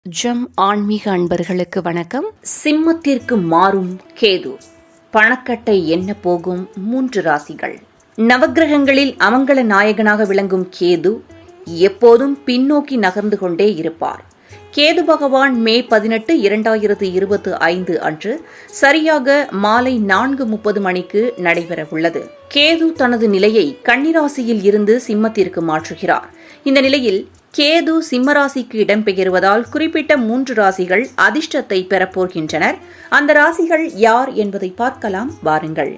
ஜம் ஆன்மீக அன்பர்களுக்கு வணக்கம். சிம்மத்திற்கு மாறும் கேது. பணக்கட்டை என்ன போகும் 3 ராசிகள். நவக்கிரகங்களில் அமங்கல நாயகனாக விளங்கும் கேது எப்போதும் பின்னோக்கி நகர்ந்து கொண்டே இருப்பார். கேது பகவான் மே 18, 2025 அன்று சரியாக மாலை 4:30 மணிக்கு நடைபெறவுள்ளது. கேது தனது நிலையை கன்னிராசியில் இருந்து சிம்மத்திற்கு மாற்றுகிறார். இந்த நிலையில் கேது சிம்மராசிக்கு இடம்பெயர்வதால் குறிப்பிட்ட 3 ராசிகள் அதிர்ஷ்டத்தை பெறப்போகின்றனர். அந்த ராசிகள் யார் என்பதை பார்க்கலாம் வாருங்கள்.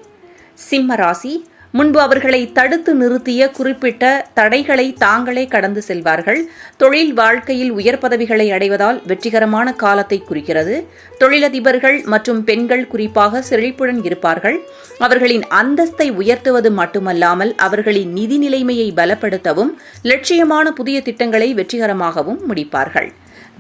சிம்ம ராசி. முன்பு அவர்களை தடுத்து நிறுத்திய குறிப்பிட்ட தடைகளை தாங்களே கடந்து செல்வார்கள். தொழில் வாழ்க்கையில் உயர் பதவிகளை அடைவதால் வெற்றிகரமான காலத்தை குறிக்கிறது. தொழிலதிபர்கள் மற்றும் பெண்கள் குறிப்பாக செழிப்புடன் இருப்பார்கள். அவர்களின் அந்தஸ்தை உயர்த்துவது மட்டுமல்லாமல் அவர்களின் நிதி நிலைமையை பலப்படுத்தவும் லட்சியமான புதிய திட்டங்களை வெற்றிகரமாகவும் முடிப்பார்கள்.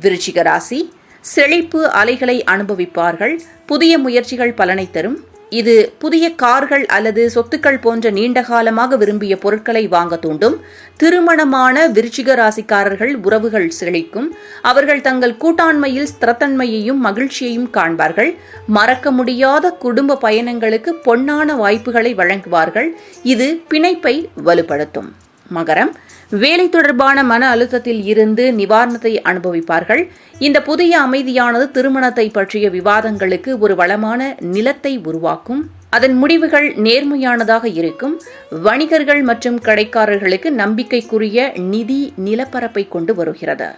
விருச்சிக ராசி. செழிப்பு அலைகளை அனுபவிப்பார்கள். புதிய முயற்சிகள் பலனை தரும். இது புதிய கார்கள் அல்லது சொத்துக்கள் போன்ற நீண்ட காலமாக விரும்பிய பொருட்களை வாங்க தூண்டும். திருமணமான விருச்சிக ராசிக்காரர்கள் உறவுகள் செழிக்கும். அவர்கள் தங்கள் கூட்டாண்மையில் ஸ்திரத்தன்மையையும் மகிழ்ச்சியையும் காண்பார்கள். மறக்க முடியாத குடும்ப பயணங்களுக்கு பொன்னான வாய்ப்புகளை வழங்குவார்கள். இது பிணைப்பை வலுப்படுத்தும். மகரம். வேலை தொடர்பான மன அழுத்தத்தில் இருந்து நிவாரணத்தை அனுபவிப்பார்கள். இந்த புதிய அமைதியானது திருமணத்தை பற்றிய விவாதங்களுக்கு ஒரு வளமான நிலத்தை உருவாக்கும். அதன் முடிவுகள் நேர்மையானதாக இருக்கும். வணிகர்கள் மற்றும் கடைக்காரர்களுக்கு நம்பிக்கைக்குரிய நிதி நிலப்பரப்பை கொண்டு வருகிறது.